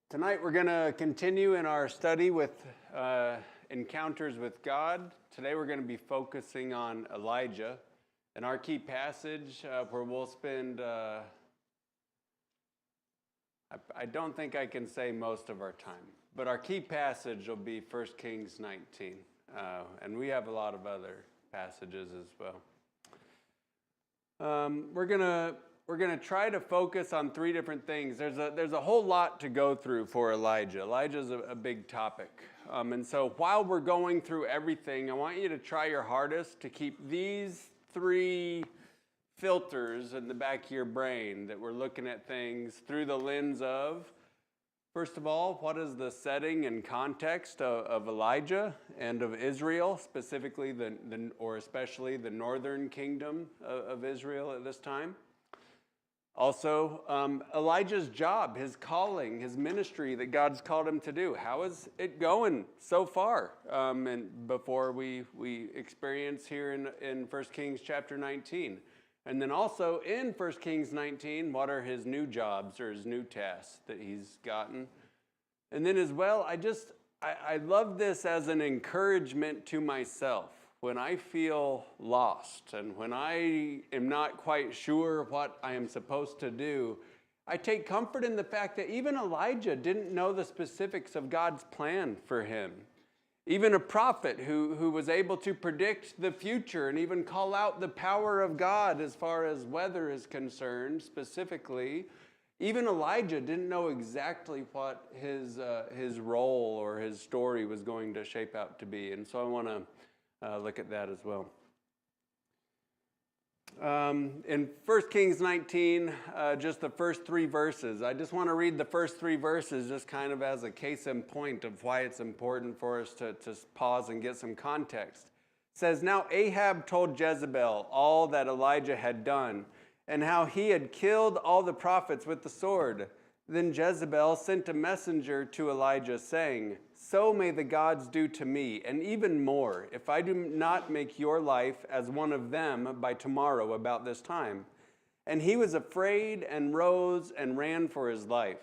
Tonight we're going to continue in our study with encounters with God. Today we're going to be focusing on Elijah. And our key passage where we'll spend, I don't think I can say most of our time, but our key passage will be 1 Kings 19. And we have a lot of other passages as well. We're going to try to focus on three different things. There's a whole lot to go through for Elijah. Elijah's a big topic. And so while we're going through everything, I want you to try your hardest to keep these three filters in the back of your brain that we're looking at things through the lens of, first of all, what is the setting and context of Elijah and of Israel, specifically or especially the northern kingdom of Israel at this time? Also, Elijah's job, his calling, his ministry that God's called him to do. How is it going so far? And before we experience here in 1 Kings chapter 19. And then also in 1 Kings 19, what are his new jobs or his new tasks that he's gotten? And then as well, I love this as an encouragement to myself. When I feel lost and when I am not quite sure what I am supposed to do, I take comfort in the fact that even Elijah didn't know the specifics of God's plan for him. Even a prophet who was able to predict the future and even call out the power of God as far as weather is concerned specifically, even Elijah didn't know exactly what his role or his story was going to shape out to be. And so I want to look at that as well. In 1 Kings 19, just the first three verses, I just want to read the first three verses just kind of as a case in point of why it's important for us to pause and get some context. It says, "Now Ahab told Jezebel all that Elijah had done and how he had killed all the prophets with the sword. Then Jezebel sent a messenger to Elijah saying, 'So may the gods do to me, and even more, if I do not make your life as one of them by tomorrow about this time.' And he was afraid and rose and ran for his life,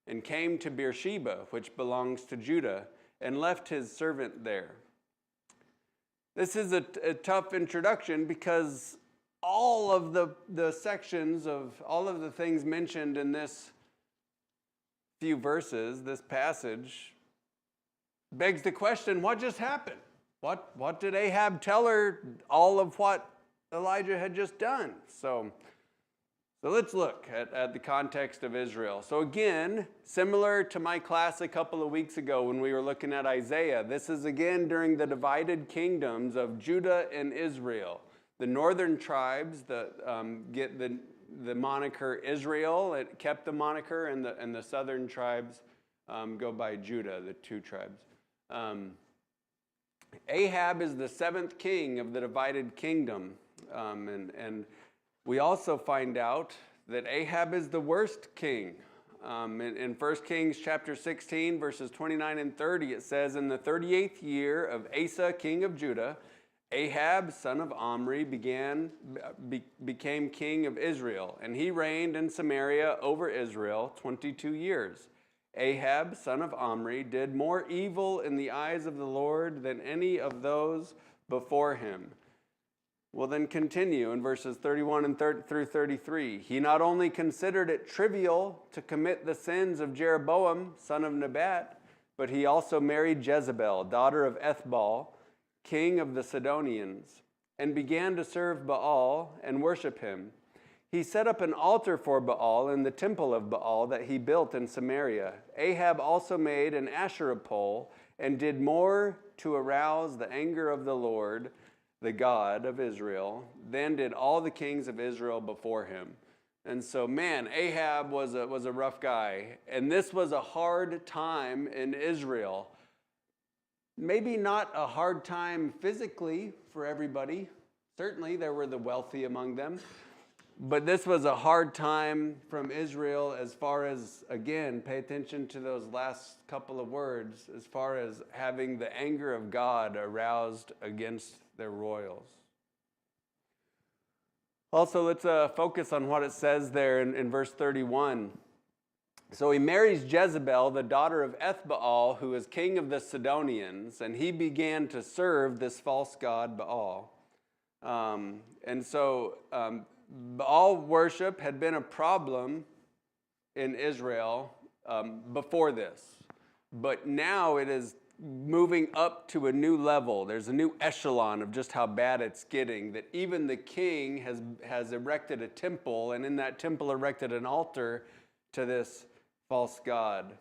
and came to Beersheba, which belongs to Judah, and left his servant there." This is a tough introduction because all of the sections of all of the things mentioned in this few verses, this passage, begs the question, what just happened? What did Ahab tell her all of what Elijah had just done? So let's look at the context of Israel. So again, similar to my class a couple of weeks ago when we were looking at Isaiah, this is again during the divided kingdoms of Judah and Israel. The northern tribes get the moniker Israel. It kept the moniker, and the southern tribes go by Judah, the two tribes. Ahab is the seventh king of the divided kingdom. And we also find out that Ahab is the worst king. In 1 Kings chapter 16, verses 29 and 30, it says, "In the 38th year of Asa, king of Judah, Ahab, son of Omri, became king of Israel, and he reigned in Samaria over Israel 22 years. Ahab, son of Omri, did more evil in the eyes of the Lord than any of those before him." We'll then continue in verses 31 through 33. "He not only considered it trivial to commit the sins of Jeroboam, son of Nebat, but he also married Jezebel, daughter of Ethbaal, king of the Sidonians, and began to serve Baal and worship him. He set up an altar for Baal in the temple of Baal that he built in Samaria. Ahab also made an Asherah pole and did more to arouse the anger of the Lord, the God of Israel, than did all the kings of Israel before him." And so, man, Ahab was a rough guy, and this was a hard time in Israel. Maybe not a hard time physically for everybody. Certainly there were the wealthy among them. But this was a hard time from Israel as far as, again, pay attention to those last couple of words, as far as having the anger of God aroused against their royals. Also, let's focus on what it says there in verse 31. So he marries Jezebel, the daughter of Ethbaal, who is king of the Sidonians, and he began to serve this false god Baal. And so Baal worship had been a problem in Israel before this, but now it is moving up to a new level. There's a new echelon of just how bad it's getting, that even the king has erected a temple, and in that temple erected an altar to this false god.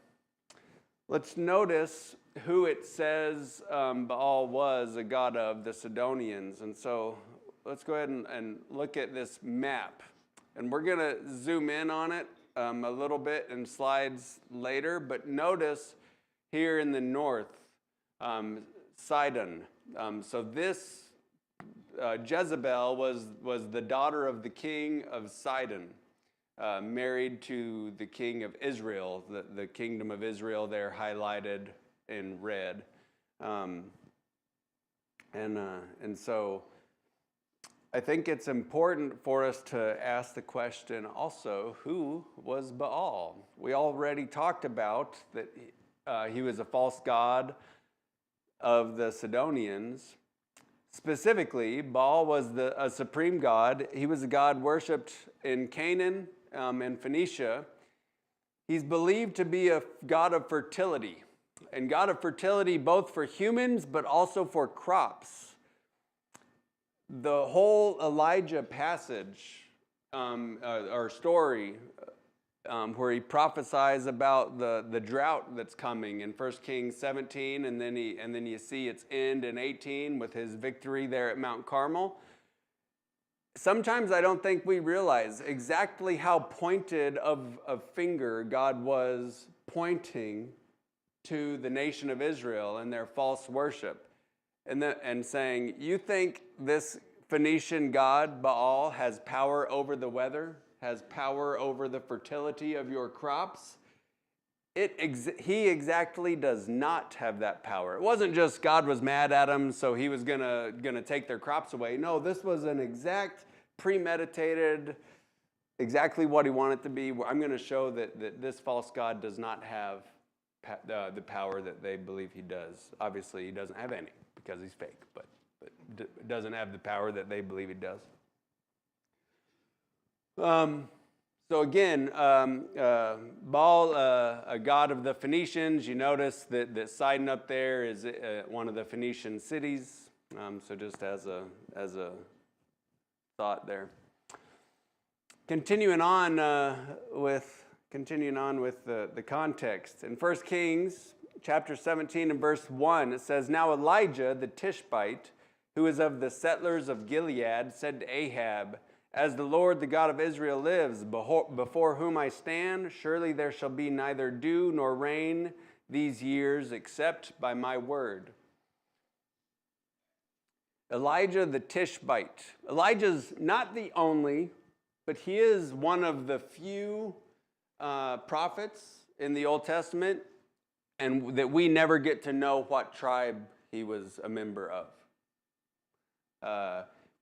Let's notice who it says Baal was a god of, the Sidonians. And so let's go ahead and look at this map. And we're going to zoom in on it a little bit in slides later, but notice here in the north, Sidon. So this Jezebel was the daughter of the king of Sidon, married to the king of Israel, the kingdom of Israel there highlighted in red. And so I think it's important for us to ask the question also, who was Baal? We already talked about that he was a false god of the Sidonians. Specifically, Baal was a supreme god. He was a god worshipped in Canaan and Phoenicia. He's believed to be a god of fertility, and god of fertility both for humans but also for crops. The whole Elijah passage or story where he prophesies about the drought that's coming in 1 Kings 17, and then you see its end in 18 with his victory there at Mount Carmel. Sometimes I don't think we realize exactly how pointed of a finger God was pointing to the nation of Israel and their false worship, and saying, you think this Phoenician god Baal has power over the weather, has power over the fertility of your crops? He exactly does not have that power. It wasn't just God was mad at him, so he was gonna take their crops away. No, this was an exact, premeditated, exactly what he wanted to be. I'm going to show that this false god does not have the power that they believe he does. Obviously, he doesn't have any because he's fake, but doesn't have the power that they believe he does. So again, Baal, a god of the Phoenicians. You notice that Sidon up there is one of the Phoenician cities. So just as a thought there. Continuing on with the context. In 1 Kings chapter 17 and verse 1, it says, "Now Elijah the Tishbite, who is of the settlers of Gilead, said to Ahab, As the Lord, the God of Israel lives, before whom I stand, surely there shall be neither dew nor rain these years except by my word." Elijah the Tishbite. Elijah's not the only, but he is one of the few prophets in the Old Testament, and that we never get to know what tribe he was a member of.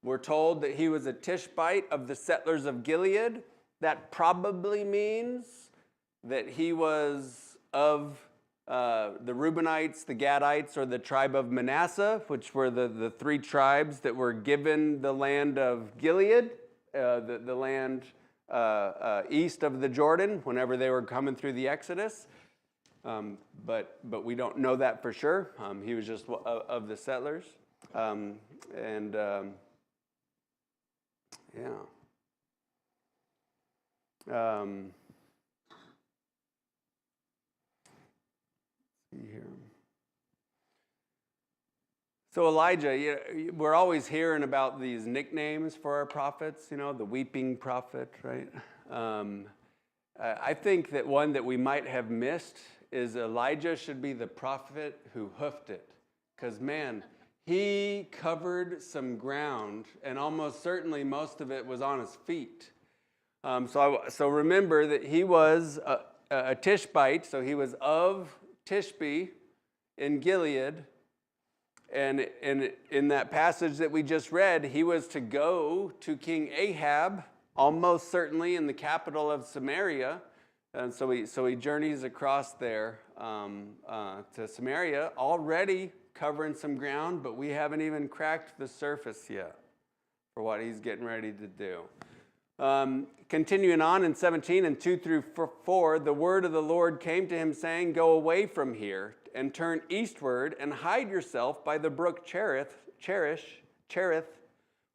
We're told that he was a Tishbite of the settlers of Gilead. That probably means that he was of the Reubenites, the Gadites, or the tribe of Manasseh, which were the three tribes that were given the land of Gilead, the land east of the Jordan, whenever they were coming through the Exodus. But we don't know that for sure. He was just of the settlers. See here. So Elijah, we're always hearing about these nicknames for our prophets, the weeping prophet, right? I think that one that we might have missed is Elijah should be the prophet who hoofed it. Because, man, he covered some ground, and almost certainly most of it was on his feet. So remember that he was a Tishbite, so he was of Tishbe in Gilead. And in that passage that we just read, he was to go to King Ahab, almost certainly in the capital of Samaria, And so he journeys across there to Samaria, already covering some ground, but we haven't even cracked the surface yet for what he's getting ready to do. Continuing on in 17 and 2 through 4, the word of the Lord came to him saying, "Go away from here and turn eastward and hide yourself by the brook Cherith,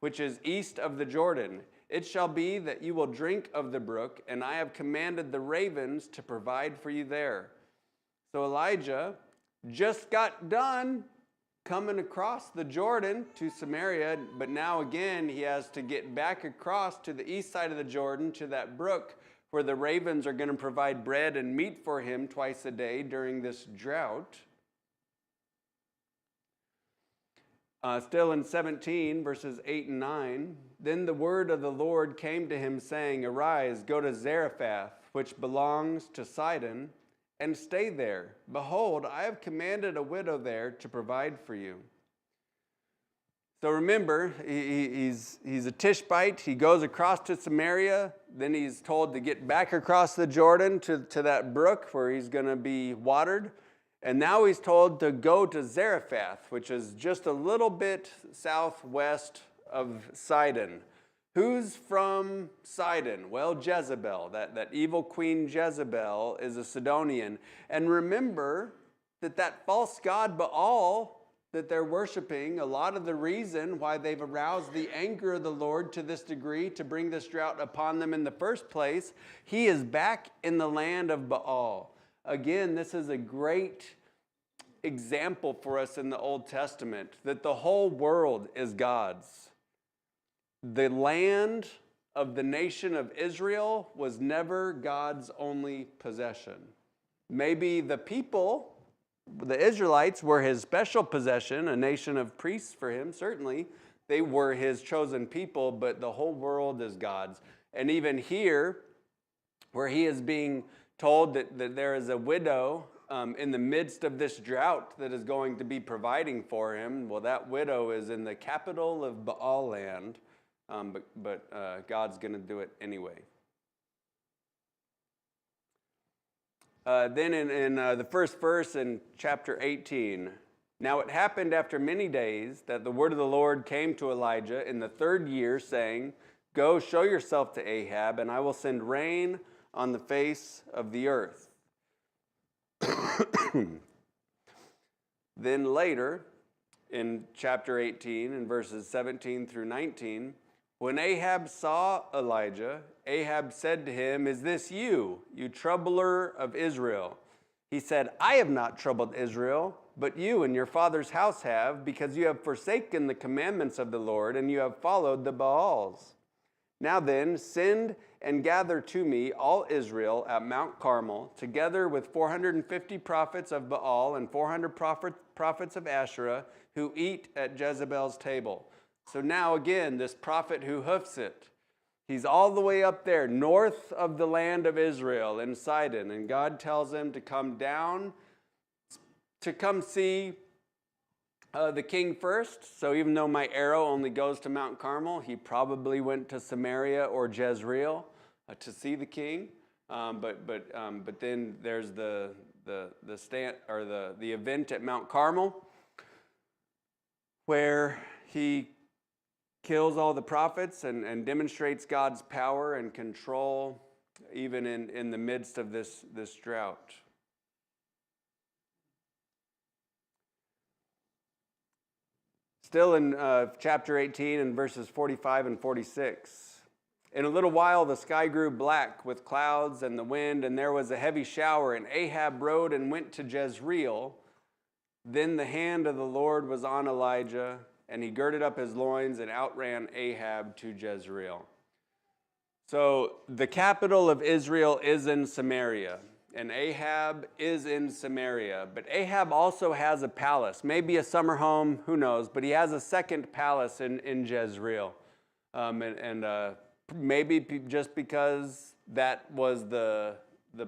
which is east of the Jordan. It shall be that you will drink of the brook, and I have commanded the ravens to provide for you there." So Elijah just got done coming across the Jordan to Samaria, but now again he has to get back across to the east side of the Jordan to that brook where the ravens are going to provide bread and meat for him twice a day during this drought. Still in 17, verses 8 and 9, then the word of the Lord came to him, saying, "Arise, go to Zarephath, which belongs to Sidon, and stay there. Behold, I have commanded a widow there to provide for you." So remember, he's a Tishbite. He goes across to Samaria. Then he's told to get back across the Jordan to that brook where he's going to be watered. And now he's told to go to Zarephath, which is just a little bit southwest of Sidon. Who's from Sidon? Well, Jezebel. That evil queen Jezebel is a Sidonian. And remember that false god Baal that they're worshiping, a lot of the reason why they've aroused the anger of the Lord to this degree to bring this drought upon them in the first place, he is back in the land of Baal. Again, this is a great example for us in the Old Testament that the whole world is God's. The land of the nation of Israel was never God's only possession. Maybe the people, the Israelites, were his special possession, a nation of priests for him, certainly. They were his chosen people, but the whole world is God's. And even here, where he is being told that there is a widow in the midst of this drought that is going to be providing for him. Well, that widow is in the capital of Baal land, but God's going to do it anyway. Then in the first verse in chapter 18, "Now it happened after many days that the word of the Lord came to Elijah in the 3rd year, saying, 'Go, show yourself to Ahab, and I will send rain on the face of the earth.'" Then later, in chapter 18, in verses 17 through 19, "When Ahab saw Elijah, Ahab said to him, 'Is this you, you troubler of Israel?' He said, 'I have not troubled Israel, but you and your father's house have, because you have forsaken the commandments of the Lord, and you have followed the Baals. Now then, send and gather to me all Israel at Mount Carmel, together with 450 prophets of Baal and 400 prophets of Asherah, who eat at Jezebel's table.'" So now again, this prophet who hoofs it, he's all the way up there, north of the land of Israel in Sidon, and God tells him to come down, to come see the king first. So even though my arrow only goes to Mount Carmel, he probably went to Samaria or Jezreel to see the king. But then there's the event at Mount Carmel where he kills all the prophets and demonstrates God's power and control even in the midst of this drought. Still in chapter 18 and verses 45 and 46. "In a little while the sky grew black with clouds and the wind, and there was a heavy shower, and Ahab rode and went to Jezreel. Then the hand of the Lord was on Elijah, and he girded up his loins and outran Ahab to Jezreel." So the capital of Israel is in Samaria, and Ahab is in Samaria. But Ahab also has a palace, maybe a summer home, who knows, but he has a second palace in Jezreel. Maybe just because that was the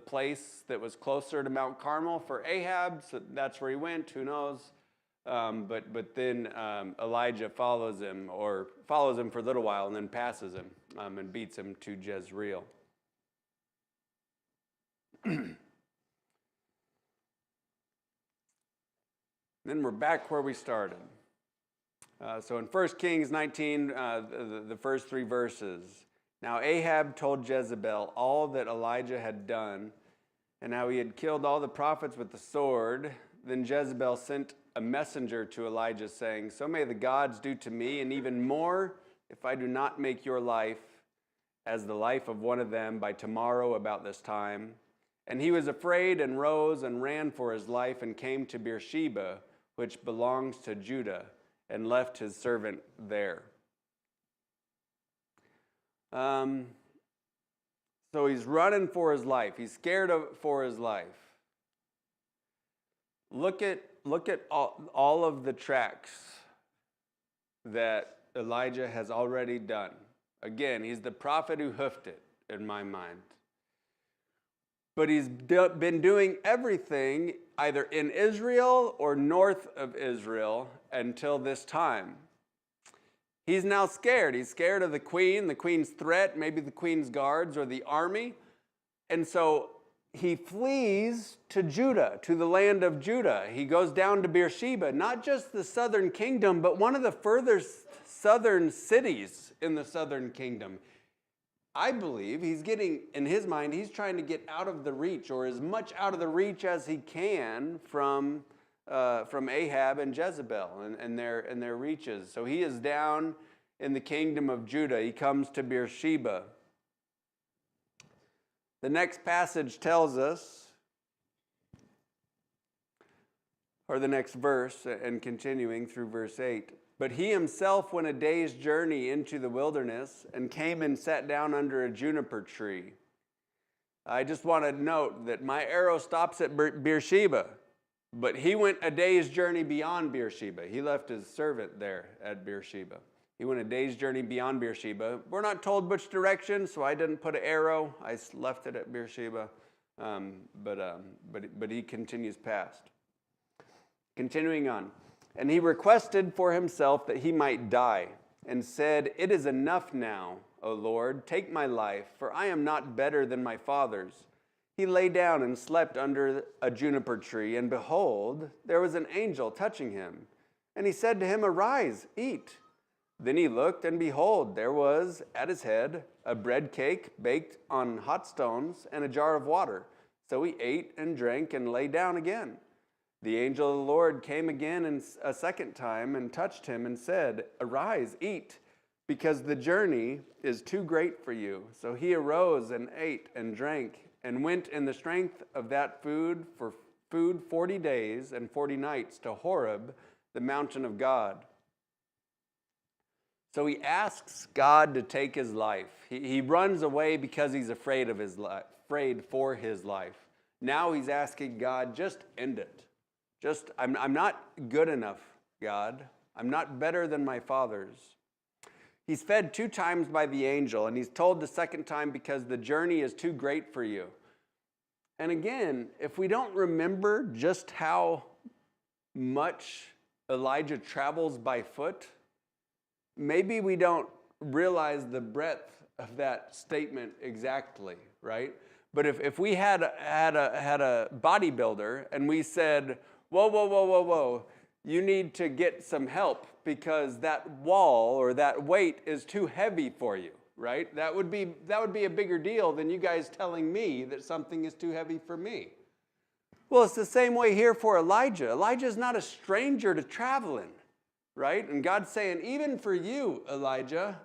place that was closer to Mount Carmel for Ahab, so that's where he went, who knows. But then Elijah follows him for a little while and then passes him and beats him to Jezreel. Then we're back where we started. So in 1 Kings 19, the first 3 verses. Now Ahab told Jezebel all that Elijah had done, and how he had killed all the prophets with the sword. Then Jezebel sent a messenger to Elijah, saying, "So may the gods do to me, and even more, if I do not make your life as the life of one of them by tomorrow about this time." And he was afraid and rose and ran for his life and came to Beersheba, which belongs to Judah, and left his servant there. So he's running for his life. He's scared for his life. Look at all of the tracks that Elijah has already done. Again, he's the prophet who hoofed it, in my mind. But he's been doing everything either in Israel or north of Israel until this time. He's now scared. He's scared of the queen's threat, maybe the queen's guards or the army. And so he flees to Judah, to the land of Judah. He goes down to Beersheba, not just the southern kingdom, but one of the furthest southern cities in the southern kingdom. I believe he's getting, in his mind, he's trying to get out of the reach, or as much out of the reach as he can from Ahab and Jezebel and their reaches. So he is down in the kingdom of Judah. He comes to Beersheba. The next passage tells us, or the next verse, and continuing through verse 8, "But he himself went a day's journey into the wilderness and came and sat down under a juniper tree." I just want to note that my arrow stops at Beersheba, but he went a day's journey beyond Beersheba. He left his servant there at Beersheba. He went a day's journey beyond Beersheba. We're not told which direction, so I didn't put an arrow. I left it at Beersheba, but he continues past. Continuing on. "And he requested for himself that he might die, and said, 'It is enough now, O Lord, take my life, for I am not better than my fathers.' He lay down and slept under a juniper tree, and behold, there was an angel touching him. And he said to him, 'Arise, eat.' Then he looked, and behold, there was at his head a bread cake baked on hot stones and a jar of water. So he ate and drank and lay down again. The angel of the Lord came again a second time and touched him and said, 'Arise, eat, because the journey is too great for you.' So he arose and ate and drank and went in the strength of that food for food 40 days and 40 nights to Horeb, the mountain of God." So he asks God to take his life. He runs away because he's afraid of his life, afraid for his life. Now he's asking God, just end it. I'm not good enough, God. I'm not better than my fathers. He's fed 2 times by the angel, and he's told the second time because the journey is too great for you. And again, if we don't remember just how much Elijah travels by foot, maybe we don't realize the breadth of that statement exactly, right? But if we had a bodybuilder and we said, whoa, you need to get some help because that wall or that weight is too heavy for you, right? That would be a bigger deal than you guys telling me that something is too heavy for me. Well, it's the same way here for Elijah. Elijah's not a stranger to traveling, right? And God's saying, even for you, Elijah,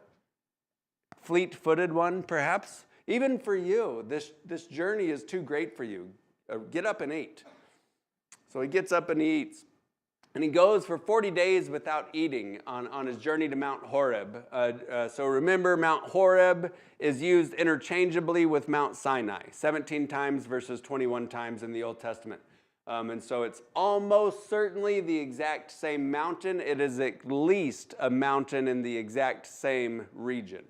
fleet-footed one perhaps, even for you, this journey is too great for you. Get up and eat. So he gets up and he eats. And he goes for 40 days without eating on his journey to Mount Horeb. So remember, Mount Horeb is used interchangeably with Mount Sinai, 17 times versus 21 times in the Old Testament. And so it's almost certainly the exact same mountain. It is at least a mountain in the exact same region.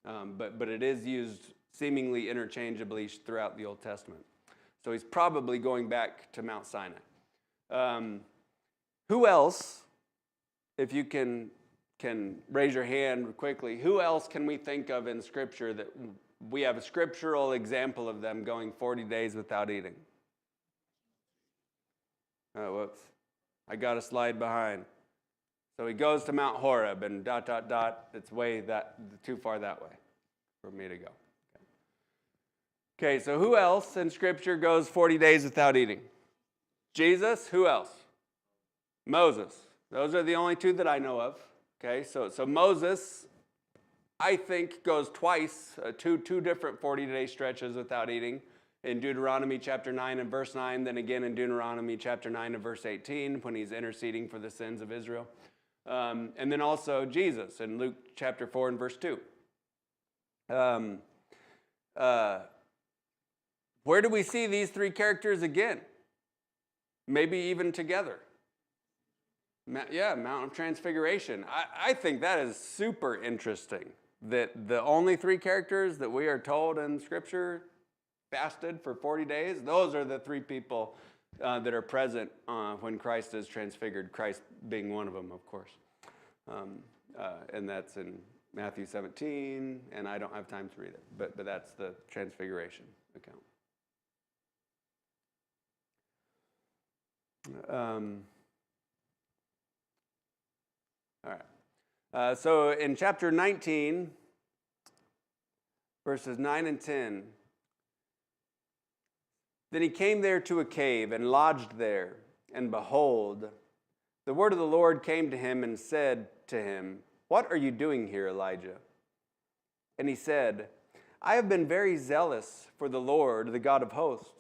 But it is used seemingly interchangeably throughout the Old Testament. So he's probably going back to Mount Sinai. Who else, if you can can raise your hand quickly. Who else can we think of in Scripture that we have a scriptural example of them going 40 days without eating? Oh, whoops. I got a slide behind. So he goes to Mount Horeb and ... It's way too far that way for me to go. Okay, so who else in Scripture goes 40 days without eating? Jesus. Who else? Moses. Those are the only two that I know of. Okay, so Moses, I think, goes twice, two different 40-day stretches without eating. In Deuteronomy chapter 9 and verse 9, then again in Deuteronomy chapter 9 and verse 18 when he's interceding for the sins of Israel. And then also Jesus in Luke chapter 4 and verse 2. Where do we see these three characters again? Maybe even together. Mount of Transfiguration. I think that is super interesting, that the only three characters that we are told in Scripture fasted for 40 days, those are the three people that are present when Christ is transfigured, Christ being one of them, of course. And that's in Matthew 17, and I don't have time to read it, but that's the Transfiguration account. All right. So in chapter 19, verses 9 and 10, then he came there to a cave and lodged there, and behold, the word of the Lord came to him and said to him, "What are you doing here, Elijah?" And he said, "I have been very zealous for the Lord, the God of hosts.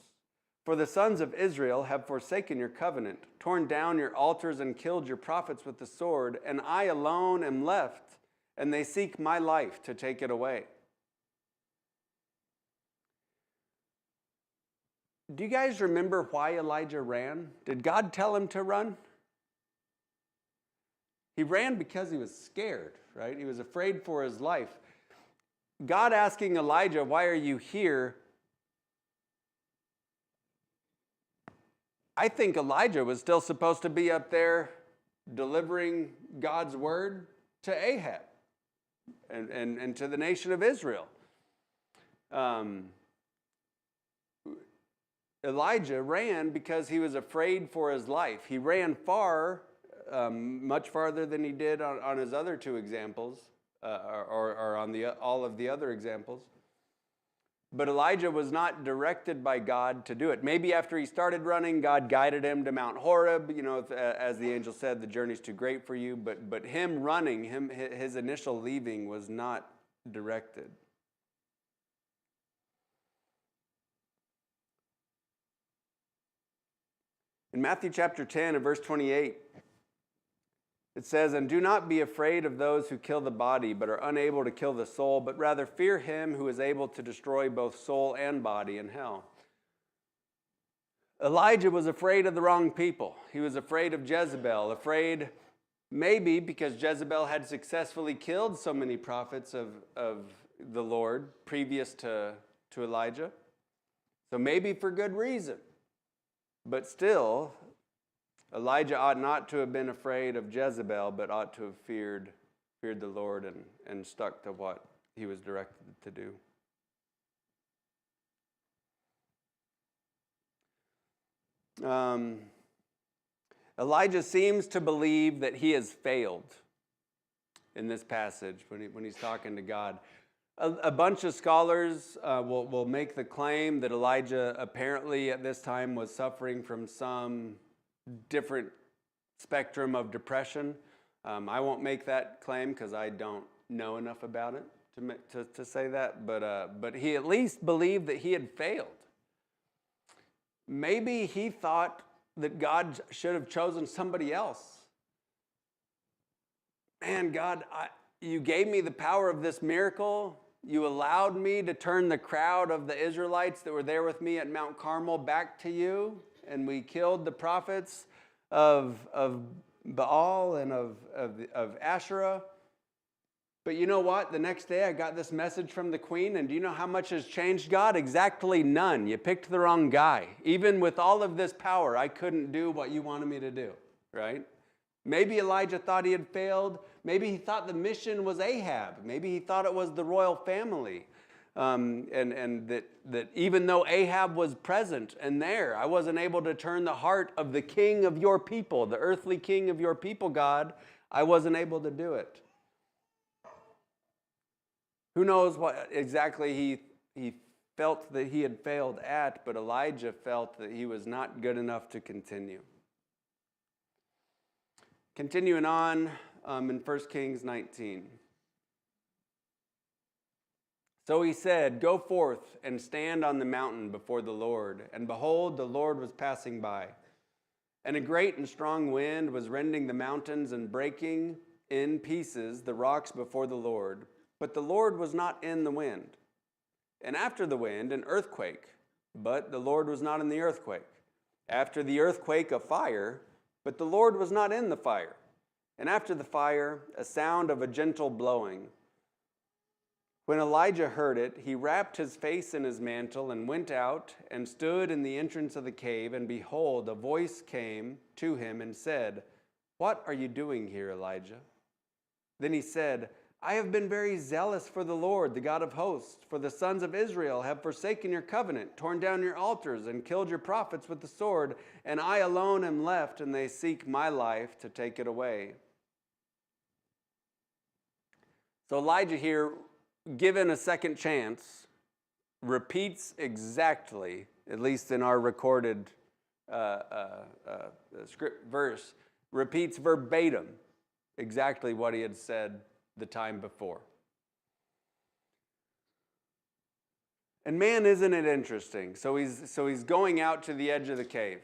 For the sons of Israel have forsaken your covenant, torn down your altars, and killed your prophets with the sword, and I alone am left, and they seek my life to take it away." Do you guys remember why Elijah ran? Did God tell him to run? He ran because he was scared, right? He was afraid for his life. God asking Elijah, "Why are you here?" I think Elijah was still supposed to be up there delivering God's word to Ahab and to the nation of Israel. Elijah ran because he was afraid for his life. He ran far, much farther than he did on his other two examples, or on all of the other examples. But Elijah was not directed by God to do it. Maybe after he started running, God guided him to Mount Horeb. You know, as the angel said, the journey's too great for you. But him running, his initial leaving was not directed. In Matthew chapter 10 and verse 28, it says, "And do not be afraid of those who kill the body, but are unable to kill the soul, but rather fear him who is able to destroy both soul and body in hell." Elijah was afraid of the wrong people. He was afraid of Jezebel, afraid maybe because Jezebel had successfully killed so many prophets of the Lord previous to Elijah. So maybe for good reason. But still, Elijah ought not to have been afraid of Jezebel, but ought to have feared the Lord and stuck to what he was directed to do. Elijah seems to believe that he has failed in this passage when he's talking to God. A bunch of scholars will make the claim that Elijah apparently at this time was suffering from some different spectrum of depression. I won't make that claim because I don't know enough about it to say that, but he at least believed that he had failed. Maybe he thought that God should have chosen somebody else. Man, God, you gave me the power of this miracle. You allowed me to turn the crowd of the Israelites that were there with me at Mount Carmel back to you, and we killed the prophets of Baal and of Asherah. But you know what? The next day I got this message from the queen, and do you know how much has changed, God? Exactly none. You picked the wrong guy. Even with all of this power, I couldn't do what you wanted me to do, right? Maybe Elijah thought he had failed. Maybe he thought the mission was Ahab. Maybe he thought it was the royal family. And that even though Ahab was present and there, I wasn't able to turn the heart of the king of your people, the earthly king of your people, God. I wasn't able to do it. Who knows what exactly he felt that he had failed at, but Elijah felt that he was not good enough to continue. Continuing on in 1 Kings 19. So he said, "Go forth and stand on the mountain before the Lord." And behold, the Lord was passing by. And a great and strong wind was rending the mountains and breaking in pieces the rocks before the Lord. But the Lord was not in the wind. And after the wind, an earthquake. But the Lord was not in the earthquake. After the earthquake, a fire. But the Lord was not in the fire. And after the fire, a sound of a gentle blowing. When Elijah heard it, he wrapped his face in his mantle and went out and stood in the entrance of the cave. And behold, a voice came to him and said, "What are you doing here, Elijah?" Then he said, "I have been very zealous for the Lord, the God of hosts, for the sons of Israel have forsaken your covenant, torn down your altars, and killed your prophets with the sword, and I alone am left, and they seek my life to take it away." So Elijah here, given a second chance, repeats exactly, at least in our recorded script verse, repeats verbatim exactly what he had said the time before. And man, isn't it interesting? So he's going out to the edge of the cave,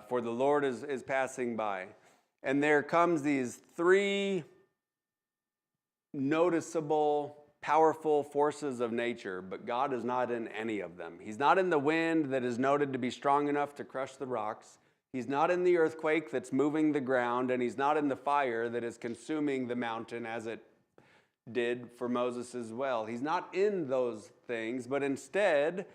for the Lord is passing by. And there comes these three noticeable, powerful forces of nature, but God is not in any of them. He's not in the wind that is noted to be strong enough to crush the rocks. He's not in the earthquake that's moving the ground, and he's not in the fire that is consuming the mountain as it did for Moses as well. He's not in those things, but instead,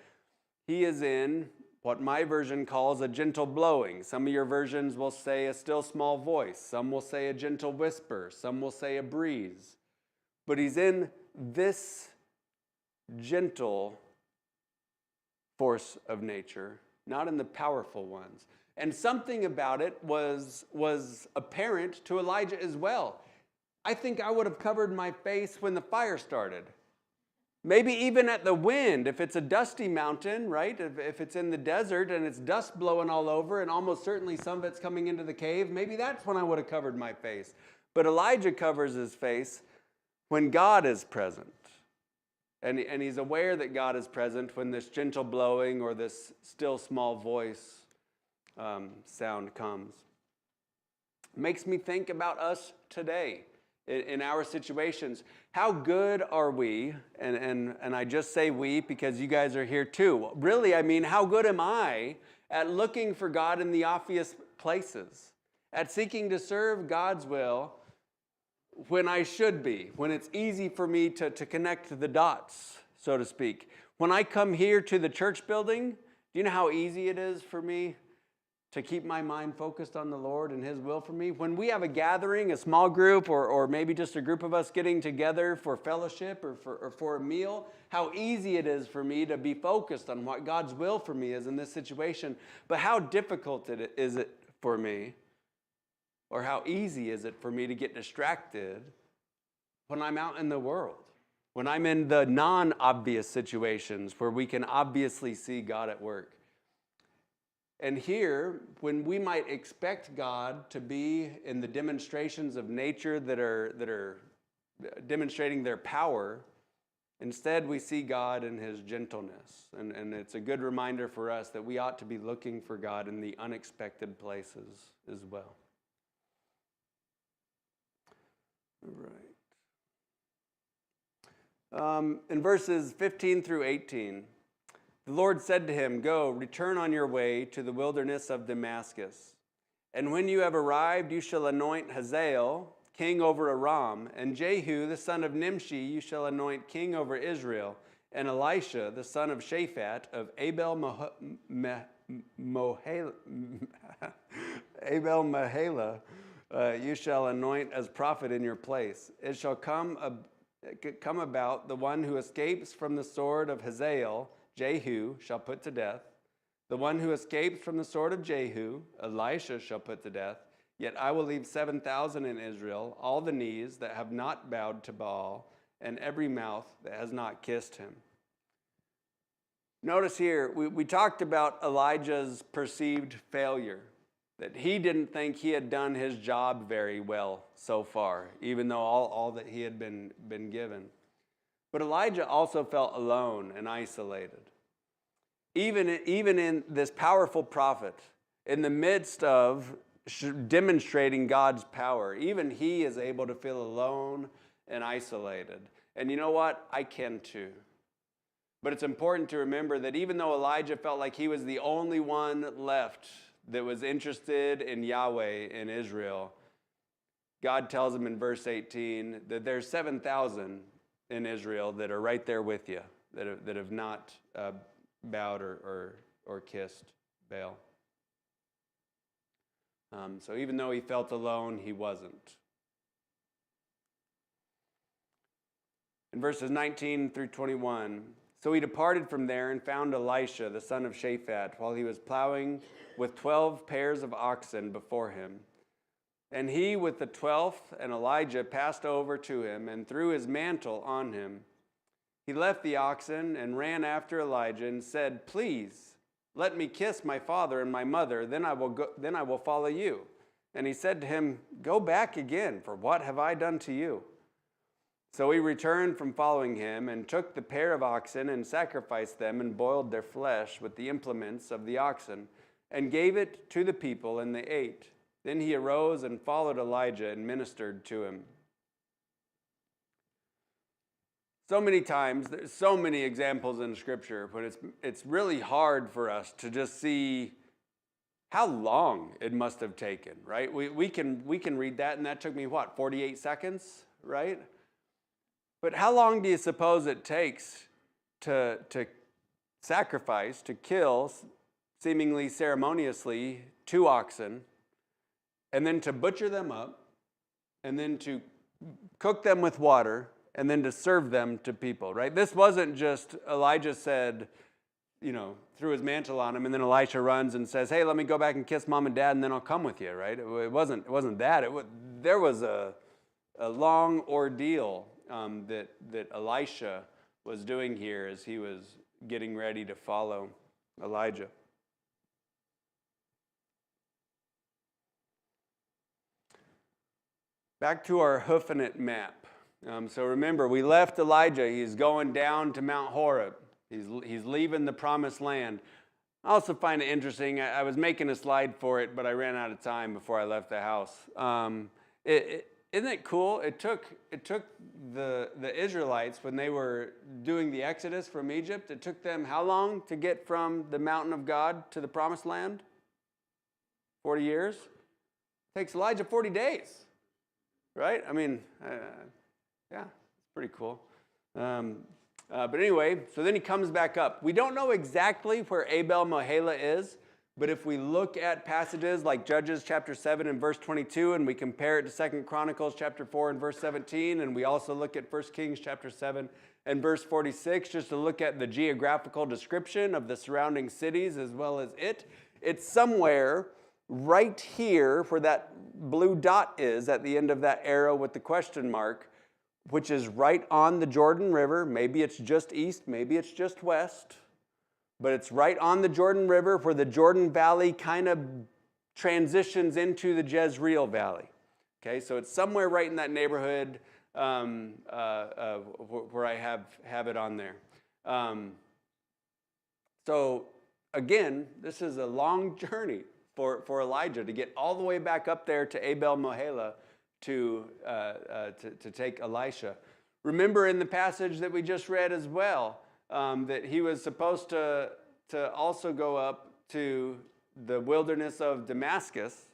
he is in what my version calls a gentle blowing. Some of your versions will say a still small voice. Some will say a gentle whisper. Some will say a breeze. But he's in this gentle force of nature, not in the powerful ones. And something about it was apparent to Elijah as well. I think I would have covered my face when the fire started. Maybe even at the wind, if it's a dusty mountain, right? If it's in the desert and it's dust blowing all over and almost certainly some of it's coming into the cave, maybe that's when I would have covered my face. But Elijah covers his face when God is present. And he's aware that God is present when this gentle blowing or this still small voice sound comes. It makes me think about us today in our situations. How good are we, and I just say we because you guys are here too. Really, I mean, how good am I at looking for God in the obvious places, at seeking to serve God's will when I should be, when it's easy for me to connect the dots, so to speak. When I come here to the church building, do you know how easy it is for me to keep my mind focused on the Lord and His will for me? When we have a gathering, a small group, or maybe just a group of us getting together for fellowship or for a meal, how easy it is for me to be focused on what God's will for me is in this situation. But how difficult is it for me, or how easy is it for me to get distracted when I'm out in the world, when I'm in the non-obvious situations where we can obviously see God at work? And here, when we might expect God to be in the demonstrations of nature that are demonstrating their power, instead we see God in His gentleness. And it's a good reminder for us that we ought to be looking for God in the unexpected places as well. All right. In verses 15 through 18, the Lord said to him, "Go, return on your way to the wilderness of Damascus. And when you have arrived, you shall anoint Hazael king over Aram, and Jehu the son of Nimshi you shall anoint king over Israel, and Elisha the son of Shaphat of Abel Mahalah You shall anoint as prophet in your place. It shall come about the one who escapes from the sword of Hazael, Jehu, shall put to death. The one who escapes from the sword of Jehu, Elisha, shall put to death. Yet I will leave 7,000 in Israel, all the knees that have not bowed to Baal, and every mouth that has not kissed him. Notice here, we talked about Elijah's perceived failure, that he didn't think he had done his job very well so far, even though all that he had been given. But Elijah also felt alone and isolated. Even in this powerful prophet, in the midst of demonstrating God's power, even he is able to feel alone and isolated. And you know what? I can too. But it's important to remember that even though Elijah felt like he was the only one left that was interested in Yahweh in Israel, God tells him in verse 18 that there's 7,000 in Israel that are right there with you, that have not bowed or kissed Baal. So even though he felt alone, he wasn't. In verses 19 through 21, so he departed from there and found Elisha, the son of Shaphat, while he was plowing with 12 pairs of oxen before him. And he with the 12th and Elijah passed over to him and threw his mantle on him. He left the oxen and ran after Elijah and said, "Please, let me kiss my father and my mother, then I will follow you." And he said to him, "Go back again, for what have I done to you?" So he returned from following him and took the pair of oxen and sacrificed them and boiled their flesh with the implements of the oxen and gave it to the people, and they ate. Then he arose and followed Elijah and ministered to him. So many times, there's so many examples in Scripture, but it's really hard for us to just see how long it must have taken, right? We can read that, and that took me, 48 seconds, right? But how long do you suppose it takes to sacrifice, to kill, seemingly ceremoniously, 2 oxen, and then to butcher them up, and then to cook them with water, and then to serve them to people, right? This wasn't just Elijah said, threw his mantle on him, and then Elisha runs and says, "Hey, let me go back and kiss mom and dad, and then I'll come with you," right? It wasn't that. There was a long ordeal that Elisha was doing here as he was getting ready to follow Elijah. Back to our hoofing it map. So remember, we left Elijah. He's going down to Mount Horeb. He's leaving the promised land. I also find it interesting. I was making a slide for it, but I ran out of time before I left the house. Isn't it cool? It took the Israelites, when they were doing the Exodus from Egypt, it took them how long to get from the mountain of God to the promised land? 40 years? It takes Elijah 40 days, right? I mean, yeah, it's pretty cool. But anyway, so then he comes back up. We don't know exactly where Abel Meholah is, but if we look at passages like Judges chapter 7 and verse 22, and we compare it to 2 Chronicles chapter 4 and verse 17, and we also look at 1 Kings chapter 7 and verse 46, just to look at the geographical description of the surrounding cities as well as it's somewhere right here where that blue dot is at the end of that arrow with the question mark, which is right on the Jordan River. Maybe it's just east, maybe it's just west. But it's right on the Jordan River where the Jordan Valley kind of transitions into the Jezreel Valley. Okay, so it's somewhere right in that neighborhood where I have it on there. So again, this is a long journey for Elijah to get all the way back up there to Abel Meholah to take Elisha. Remember in the passage that we just read as well, that he was supposed to also go up to the wilderness of Damascus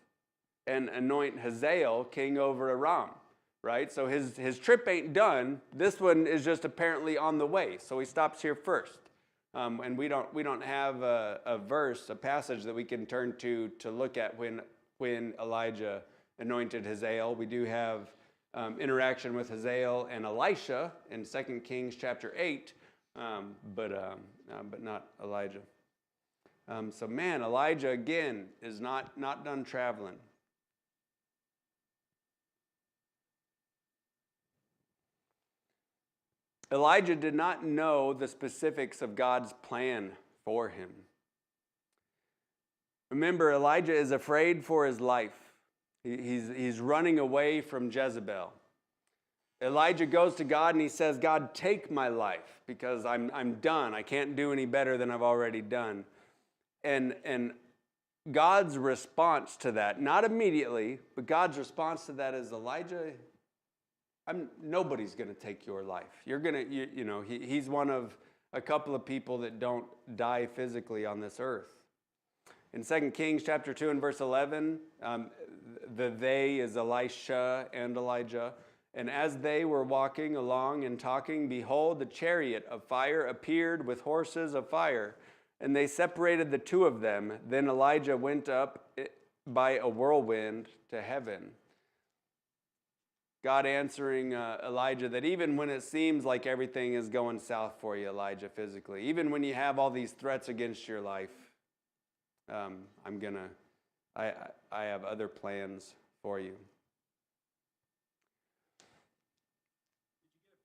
and anoint Hazael king over Aram, right? So his trip ain't done. This one is just apparently on the way. So he stops here first. And we don't have a passage that we can turn to look at when Elijah anointed Hazael. We do have interaction with Hazael and Elisha in 2 Kings chapter 8, but not Elijah. So man, Elijah again is not done traveling. Elijah did not know the specifics of God's plan for him. Remember, Elijah is afraid for his life. He's running away from Jezebel. Elijah goes to God and he says, God, take my life because I'm done. I can't do any better than I've already done. And God's response to that, not immediately, but God's response to that is, Elijah, nobody's going to take your life. You're going to, he's one of a couple of people that don't die physically on this earth. In 2 Kings chapter 2 and verse 11, the they is Elisha and Elijah. And as they were walking along and talking, behold, the chariot of fire appeared with horses of fire. And they separated the two of them. Then Elijah went up by a whirlwind to heaven. God answering Elijah that even when it seems like everything is going south for you, Elijah, physically, even when you have all these threats against your life, I have other plans for you.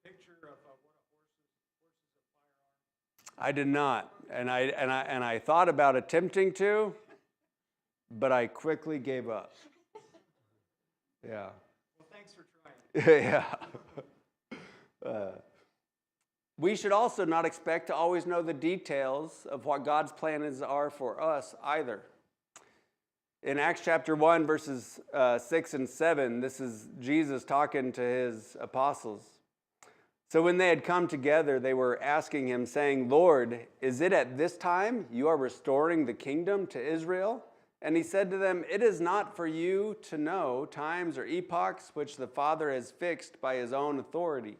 Did you get a picture of what horses of fire are? I did not, and I thought about attempting to, but I quickly gave up. Yeah. Well, thanks for trying. Yeah. We should also not expect to always know the details of what God's plans are for us either. In Acts chapter 1, verses 6 and 7, this is Jesus talking to his apostles. So when they had come together, they were asking him, saying, Lord, is it at this time you are restoring the kingdom to Israel? And he said to them, it is not for you to know times or epochs which the Father has fixed by his own authority.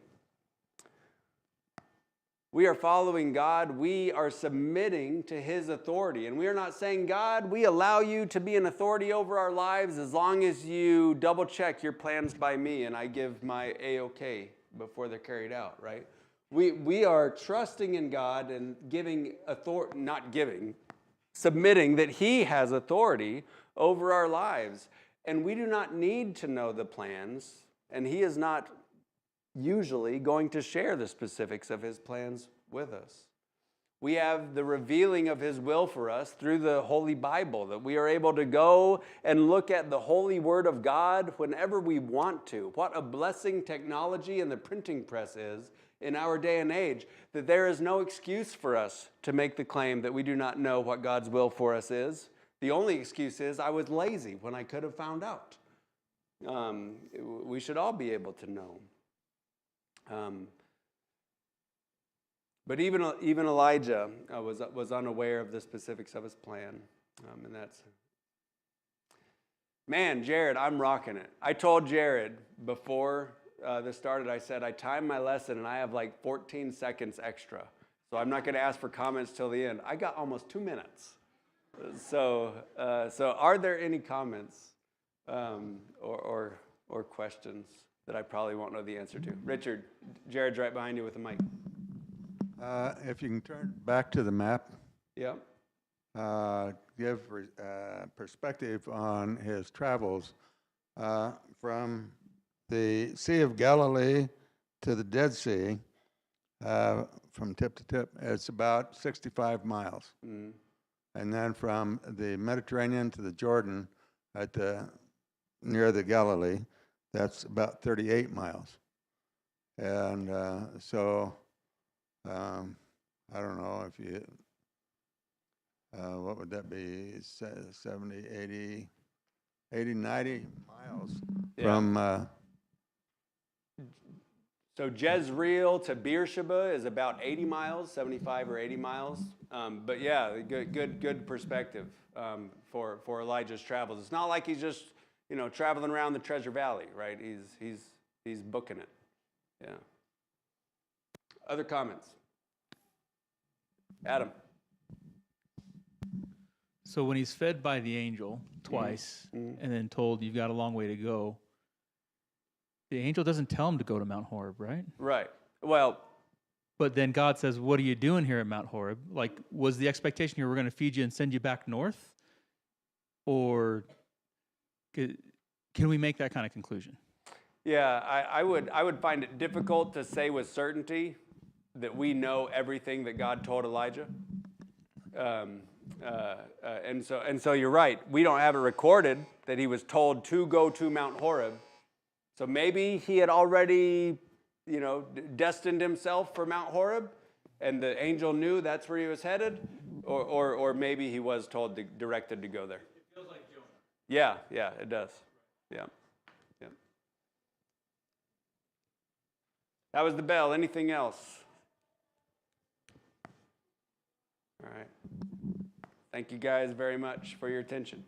We are following God. We are submitting to his authority. And we are not saying, God, we allow you to be an authority over our lives as long as you double check your plans by me and I give my A-OK before they're carried out, right? We are trusting in God and submitting that he has authority over our lives. And we do not need to know the plans, and he is not usually going to share the specifics of his plans with us. We have the revealing of his will for us through the Holy Bible, that we are able to go and look at the holy word of God whenever we want to. What a blessing technology and the printing press is in our day and age, that there is no excuse for us to make the claim that we do not know what God's will for us is. The only excuse is I was lazy when I could have found out. We should all be able to know. But even Elijah was unaware of the specifics of his plan, and that's. Man, Jared, I'm rocking it. I told Jared before this started, I said I timed my lesson and I have like 14 seconds extra, so I'm not going to ask for comments till the end. I got almost 2 minutes. So are there any comments or questions that I probably won't know the answer to? Richard, Jared's right behind you with the mic. If you can turn back to the map. Yeah. Give perspective on his travels from the Sea of Galilee to the Dead Sea, from tip to tip. It's about 65 miles. Mm. And then from the Mediterranean to the Jordan near the Galilee, that's about 38 miles. And so I don't know if you, what would that be, 70, 80, 90 miles from... So Jezreel to Beersheba is about 80 miles, 75 or 80 miles. But yeah, good perspective for Elijah's travels. It's not like he's just traveling around the Treasure Valley, right? He's booking it. Yeah. Other comments? Adam. So when he's fed by the angel twice and then told you've got a long way to go, the angel doesn't tell him to go to Mount Horeb, right? Right. Well, But then God says, what are you doing here at Mount Horeb? Like, was the expectation here we're going to feed you and send you back north? Or can we make that kind of conclusion? yeah, I would find it difficult to say with certainty that we know everything that God told Elijah. And so you're right. We don't have it recorded that he was told to go to Mount Horeb. So maybe he had already, destined himself for Mount Horeb, and the angel knew that's where he was headed, or maybe he was directed to go there. It feels like Jonah. Yeah, it does. Yeah. That was the bell. Anything else? All right. Thank you guys very much for your attention.